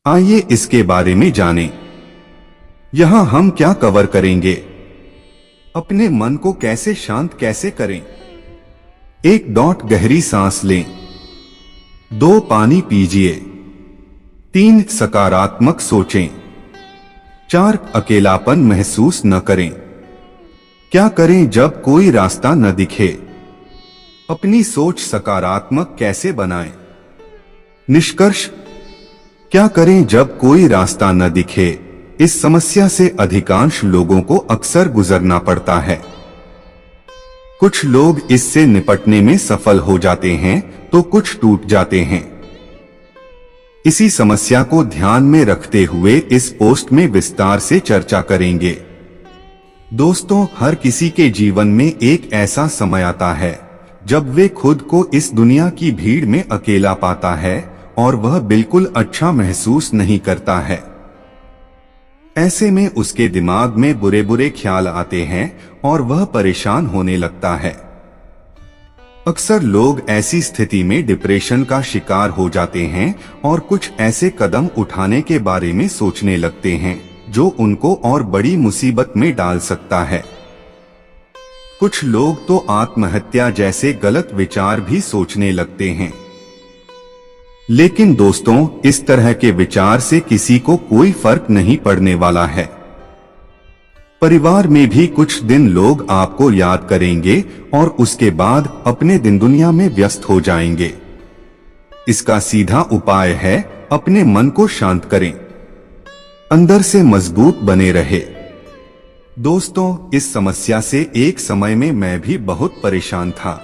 आइए इसके बारे में जानें। यहाँ हम क्या कवर करेंगे, अपने मन को कैसे शांत कैसे करें, 1 गहरी सांस लें, 2 पानी पीजिए, 3 सकारात्मक सोचें, 4 अकेलापन महसूस न करें। क्या करें जब कोई रास्ता न दिखे, अपनी सोच सकारात्मक कैसे बनाएं। निष्कर्ष, क्या करें जब कोई रास्ता न दिखे। इस समस्या से अधिकांश लोगों को अक्सर गुजरना पड़ता है। कुछ लोग इससे निपटने में सफल हो जाते हैं तो कुछ टूट जाते हैं। इसी समस्या को ध्यान में रखते हुए इस पोस्ट में विस्तार से चर्चा करेंगे। दोस्तों, हर किसी के जीवन में एक ऐसा समय आता है जब वे खुद को इस दुनिया की भीड़ में अकेला पाता है और वह बिल्कुल अच्छा महसूस नहीं करता है। ऐसे में उसके दिमाग में बुरे बुरे ख्याल आते हैं और वह परेशान होने लगता है। अक्सर लोग ऐसी स्थिति में डिप्रेशन का शिकार हो जाते हैं और कुछ ऐसे कदम उठाने के बारे में सोचने लगते हैं जो उनको और बड़ी मुसीबत में डाल सकता है। कुछ लोग तो आत्महत्या जैसे गलत विचार भी सोचने लगते हैं। लेकिन दोस्तों, इस तरह के विचार से किसी को कोई फर्क नहीं पड़ने वाला है। परिवार में भी कुछ दिन लोग आपको याद करेंगे और उसके बाद अपने दिन दुनिया में व्यस्त हो जाएंगे। इसका सीधा उपाय है, अपने मन को शांत करें, अंदर से मजबूत बने रहे। दोस्तों, इस समस्या से एक समय में मैं भी बहुत परेशान था।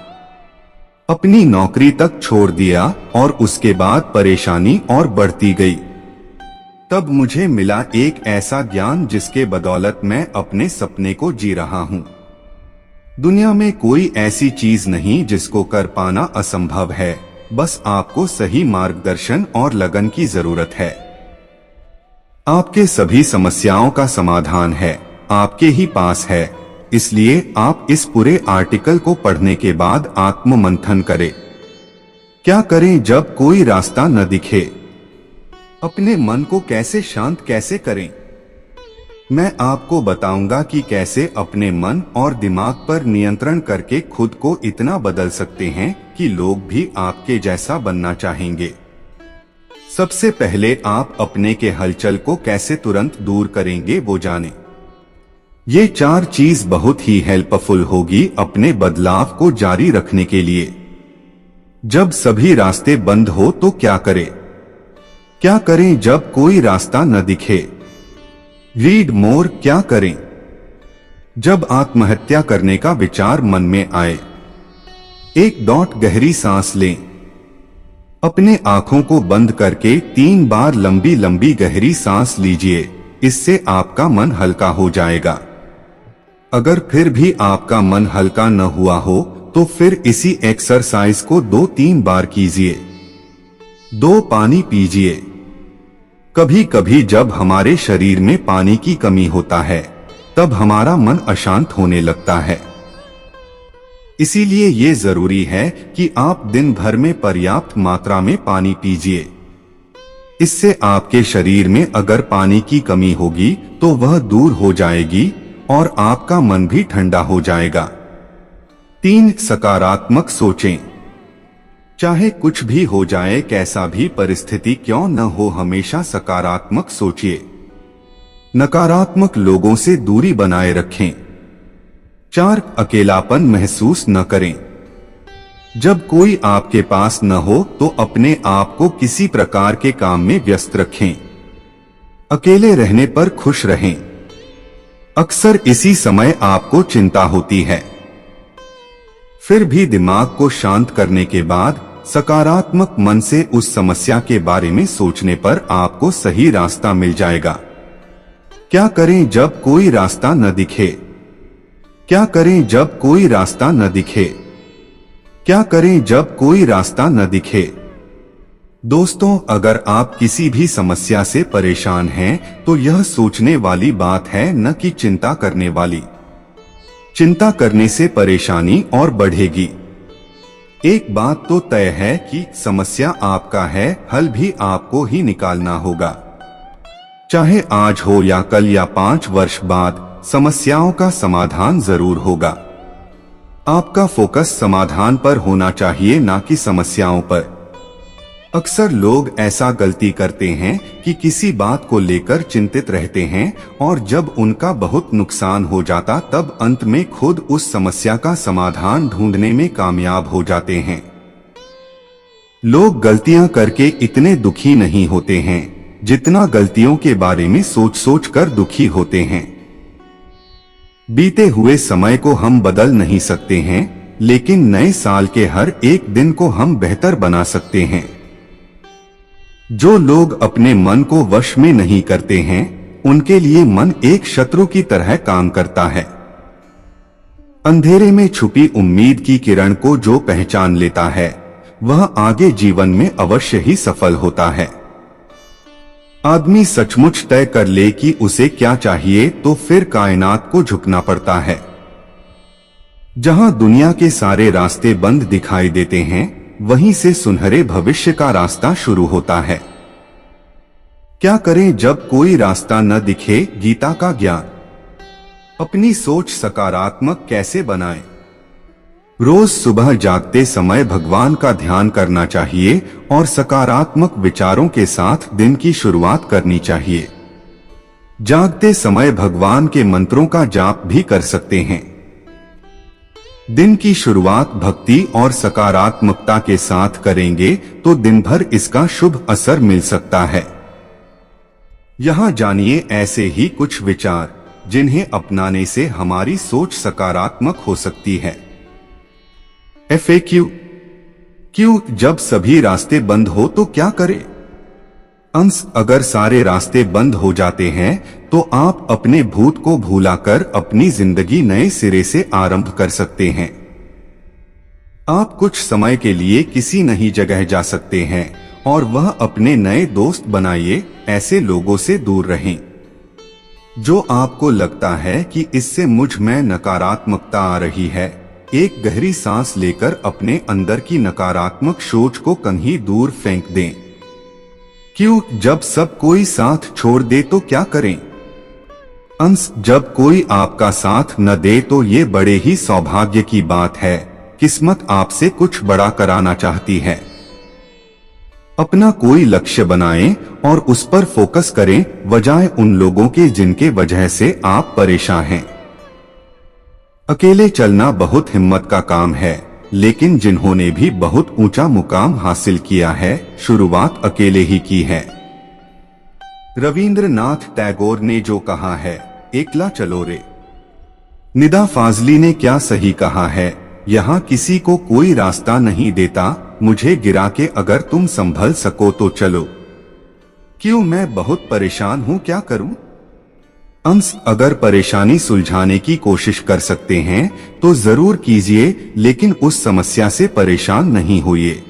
अपनी नौकरी तक छोड़ दिया और उसके बाद परेशानी और बढ़ती गई। तब मुझे मिला एक ऐसा ज्ञान जिसके बदौलत मैं अपने सपने को जी रहा हूं। दुनिया में कोई ऐसी चीज नहीं जिसको कर पाना असंभव है, बस आपको सही मार्गदर्शन और लगन की जरूरत है। आपके सभी समस्याओं का समाधान है, आपके ही पास है। इसलिए आप इस पूरे आर्टिकल को पढ़ने के बाद आत्म मंथन करें। क्या करें जब कोई रास्ता न दिखे, अपने मन को कैसे शांत कैसे करें। मैं आपको बताऊंगा कि कैसे अपने मन और दिमाग पर नियंत्रण करके खुद को इतना बदल सकते हैं कि लोग भी आपके जैसा बनना चाहेंगे। सबसे पहले आप अपने के हलचल को कैसे तुरंत दूर करेंगे वो जानें। ये 4 चीज बहुत ही हेल्पफुल होगी अपने बदलाव को जारी रखने के लिए। जब सभी रास्ते बंद हो तो क्या करें। क्या करें जब कोई रास्ता न दिखे। रीड मोर, क्या करें जब आत्महत्या करने का विचार मन में आए। 1 गहरी सांस लें, अपने आंखों को बंद करके 3 बार लंबी लंबी गहरी सांस लीजिए। इससे आपका मन हल्का हो जाएगा। अगर फिर भी आपका मन हल्का न हुआ हो तो फिर इसी एक्सरसाइज को 2-3 बार कीजिए। 2 पानी पीजिए। कभी कभी जब हमारे शरीर में पानी की कमी होता है तब हमारा मन अशांत होने लगता है। इसीलिए ये जरूरी है कि आप दिन भर में पर्याप्त मात्रा में पानी पीजिए। इससे आपके शरीर में अगर पानी की कमी होगी तो वह दूर हो जाएगी और आपका मन भी ठंडा हो जाएगा। 3 सकारात्मक सोचें। चाहे कुछ भी हो जाए, कैसा भी परिस्थिति क्यों न हो, हमेशा सकारात्मक सोचिए। नकारात्मक लोगों से दूरी बनाए रखें। 4 अकेलापन महसूस न करें। जब कोई आपके पास न हो तो अपने आप को किसी प्रकार के काम में व्यस्त रखें। अकेले रहने पर खुश रहें। अक्सर इसी समय आपको चिंता होती है। फिर भी दिमाग को शांत करने के बाद सकारात्मक मन से उस समस्या के बारे में सोचने पर आपको सही रास्ता मिल जाएगा। क्या करें जब कोई रास्ता न दिखे। क्या करें जब कोई रास्ता न दिखे। क्या करें जब कोई रास्ता न दिखे। दोस्तों, अगर आप किसी भी समस्या से परेशान हैं तो यह सोचने वाली बात है, न कि चिंता करने वाली। चिंता करने से परेशानी और बढ़ेगी। एक बात तो तय है कि समस्या आपका है, हल भी आपको ही निकालना होगा। चाहे आज हो या कल या 5 वर्ष बाद, समस्याओं का समाधान जरूर होगा। आपका फोकस समाधान पर होना चाहिए, ना कि समस्याओं पर। अक्सर लोग ऐसा गलती करते हैं कि किसी बात को लेकर चिंतित रहते हैं और जब उनका बहुत नुकसान हो जाता तब अंत में खुद उस समस्या का समाधान ढूंढने में कामयाब हो जाते हैं। लोग गलतियां करके इतने दुखी नहीं होते हैं जितना गलतियों के बारे में सोच सोच कर दुखी होते हैं। बीते हुए समय को हम बदल नहीं सकते हैं, लेकिन नए साल के हर एक दिन को हम बेहतर बना सकते हैं। जो लोग अपने मन को वश में नहीं करते हैं, उनके लिए मन एक शत्रु की तरह काम करता है। अंधेरे में छुपी उम्मीद की किरण को जो पहचान लेता है, वह आगे जीवन में अवश्य ही सफल होता है। आदमी सचमुच तय कर ले कि उसे क्या चाहिए तो फिर कायनात को झुकना पड़ता है। जहां दुनिया के सारे रास्ते बंद दिखाई देते हैं, वहीं से सुनहरे भविष्य का रास्ता शुरू होता है। क्या करें जब कोई रास्ता न दिखे? गीता का ज्ञान। अपनी सोच सकारात्मक कैसे बनाएं? रोज सुबह जागते समय भगवान का ध्यान करना चाहिए और सकारात्मक विचारों के साथ दिन की शुरुआत करनी चाहिए। जागते समय भगवान के मंत्रों का जाप भी कर सकते हैं। दिन की शुरुआत भक्ति और सकारात्मकता के साथ करेंगे तो दिन भर इसका शुभ असर मिल सकता है। यहाँ जानिए ऐसे ही कुछ विचार जिन्हें अपनाने से हमारी सोच सकारात्मक हो सकती है। FAQ। क्यों जब सभी रास्ते बंद हो तो क्या करें? अंश, अगर सारे रास्ते बंद हो जाते हैं तो आप अपने भूत को भुलाकर अपनी जिंदगी नए सिरे से आरंभ कर सकते हैं। आप कुछ समय के लिए किसी नई जगह जा सकते हैं और वह अपने नए दोस्त बनाइए। ऐसे लोगों से दूर रहें जो आपको लगता है कि इससे मुझ में नकारात्मकता आ रही है। एक गहरी सांस लेकर अपने अंदर की नकारात्मक सोच को कहीं दूर फेंक दें। क्यों जब सब कोई साथ छोड़ दे तो क्या करें? अंश, जब कोई आपका साथ न दे तो ये बड़े ही सौभाग्य की बात है। किस्मत आपसे कुछ बड़ा कराना चाहती है। अपना कोई लक्ष्य बनाएं और उस पर फोकस करें, बजाय उन लोगों के जिनके वजह से आप परेशान हैं। अकेले चलना बहुत हिम्मत का काम है, लेकिन जिन्होंने भी बहुत ऊंचा मुकाम हासिल किया है, शुरुआत अकेले ही की है। रविंद्रनाथ टैगोर ने जो कहा है, एकला चलो रे। निदा फाजली ने क्या सही कहा है, यहाँ किसी को कोई रास्ता नहीं देता, मुझे गिरा के अगर तुम संभल सको तो चलो। क्यों मैं बहुत परेशान हूँ, क्या करूँ? अंश, अगर परेशानी सुलझाने की कोशिश कर सकते हैं तो जरूर कीजिए, लेकिन उस समस्या से परेशान नहीं होइए।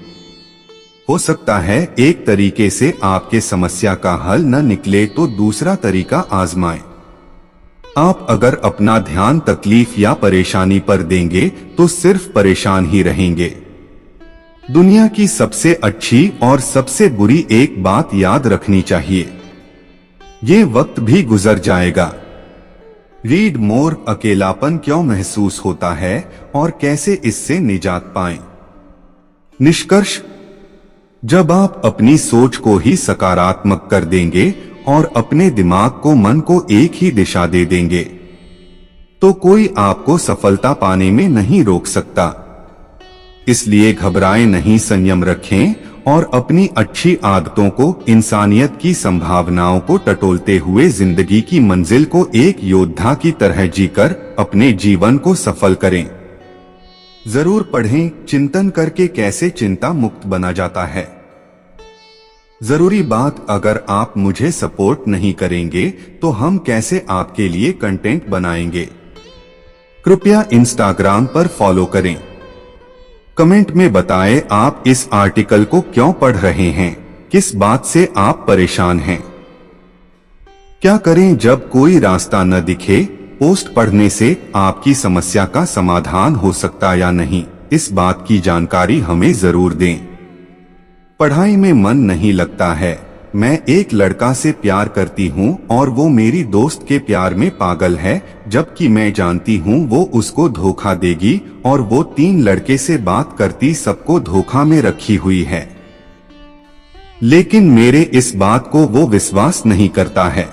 हो सकता है एक तरीके से आपके समस्या का हल न निकले तो दूसरा तरीका आजमाएं। आप अगर अपना ध्यान तकलीफ या परेशानी पर देंगे तो सिर्फ परेशान ही रहेंगे। दुनिया की सबसे अच्छी और सबसे बुरी एक बात याद रखनी चाहिए, ये वक्त भी गुजर जाएगा। Read more. अकेलापन क्यों महसूस होता है और कैसे इससे निजात पाएं? निष्कर्ष, जब आप अपनी सोच को ही सकारात्मक कर देंगे और अपने दिमाग को मन को एक ही दिशा दे देंगे तो कोई आपको सफलता पाने में नहीं रोक सकता। इसलिए घबराएं नहीं, संयम रखें और अपनी अच्छी आदतों को, इंसानियत की संभावनाओं को टटोलते हुए जिंदगी की मंजिल को एक योद्धा की तरह जीकर अपने जीवन को सफल करें। जरूर पढ़ें, चिंतन करके कैसे चिंता मुक्त बना जाता है। जरूरी बात, अगर आप मुझे सपोर्ट नहीं करेंगे तो हम कैसे आपके लिए कंटेंट बनाएंगे। कृपया इंस्टाग्राम पर फॉलो करें। कमेंट में बताएं आप इस आर्टिकल को क्यों पढ़ रहे हैं, किस बात से आप परेशान हैं। क्या करें जब कोई रास्ता न दिखे? पोस्ट पढ़ने से आपकी समस्या का समाधान हो सकता या नहीं, इस बात की जानकारी हमें जरूर दें। पढ़ाई में मन नहीं लगता है मैं एक लड़का से प्यार करती हूँ और वो मेरी दोस्त के प्यार में पागल है, जबकि मैं जानती हूँ वो उसको धोखा देगी और वो 3 लड़के से बात करती सबको धोखा में रखी हुई है। लेकिन मेरे इस बात को वो विश्वास नहीं करता है।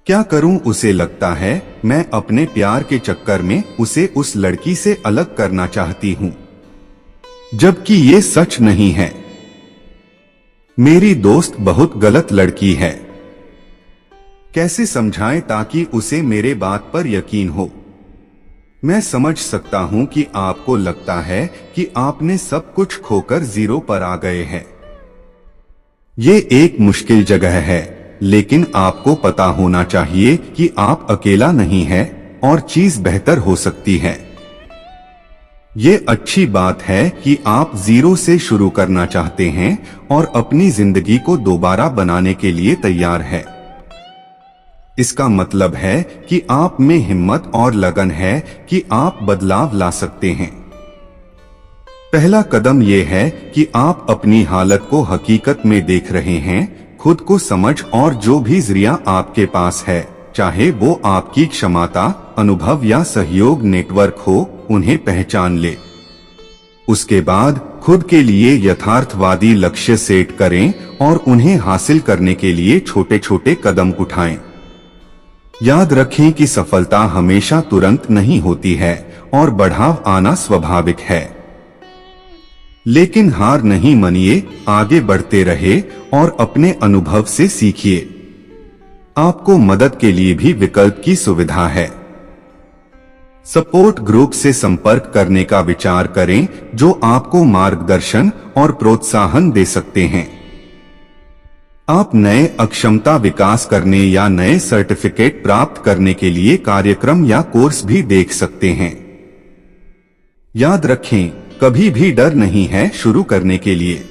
क्या करूं? उसे लगता है मैं अपने प्यार के चक्कर में उसे उस लड़की से अलग करना चाहती हूं, जबकि ये सच नहीं है। मेरी दोस्त बहुत गलत लड़की है। कैसे समझाएं ताकि उसे मेरे बात पर यकीन हो? मैं समझ सकता हूं कि आपको लगता है कि आपने सब कुछ खोकर जीरो पर आ गए हैं। ये एक मुश्किल जगह है, लेकिन आपको पता होना चाहिए कि आप अकेला नहीं हैं और चीज बेहतर हो सकती है। ये अच्छी बात है कि आप जीरो से शुरू करना चाहते हैं और अपनी जिंदगी को दोबारा बनाने के लिए तैयार है। इसका मतलब है कि आप में हिम्मत और लगन है कि आप बदलाव ला सकते हैं। पहला कदम यह है कि आप अपनी हालत को हकीकत में देख रहे हैं, खुद को समझ और जो भी जरिया आपके पास है, चाहे वो आपकी क्षमता, अनुभव या सहयोग नेटवर्क हो, उन्हें पहचान ले। उसके बाद खुद के लिए यथार्थवादी लक्ष्य सेट करें और उन्हें हासिल करने के लिए छोटे छोटे कदम उठाएं। याद रखें कि सफलता हमेशा तुरंत नहीं होती है और बढ़ाव आना स्वाभाविक है। लेकिन हार नहीं मानिए, आगे बढ़ते रहे और अपने अनुभव से सीखिए। आपको मदद के लिए भी विकल्प की सुविधा है। सपोर्ट ग्रुप से संपर्क करने का विचार करें जो आपको मार्गदर्शन और प्रोत्साहन दे सकते हैं। आप नए अक्षमता विकास करने या नए सर्टिफिकेट प्राप्त करने के लिए कार्यक्रम या कोर्स भी देख सकते हैं। याद रखें, कभी भी डर नहीं है शुरू करने के लिए।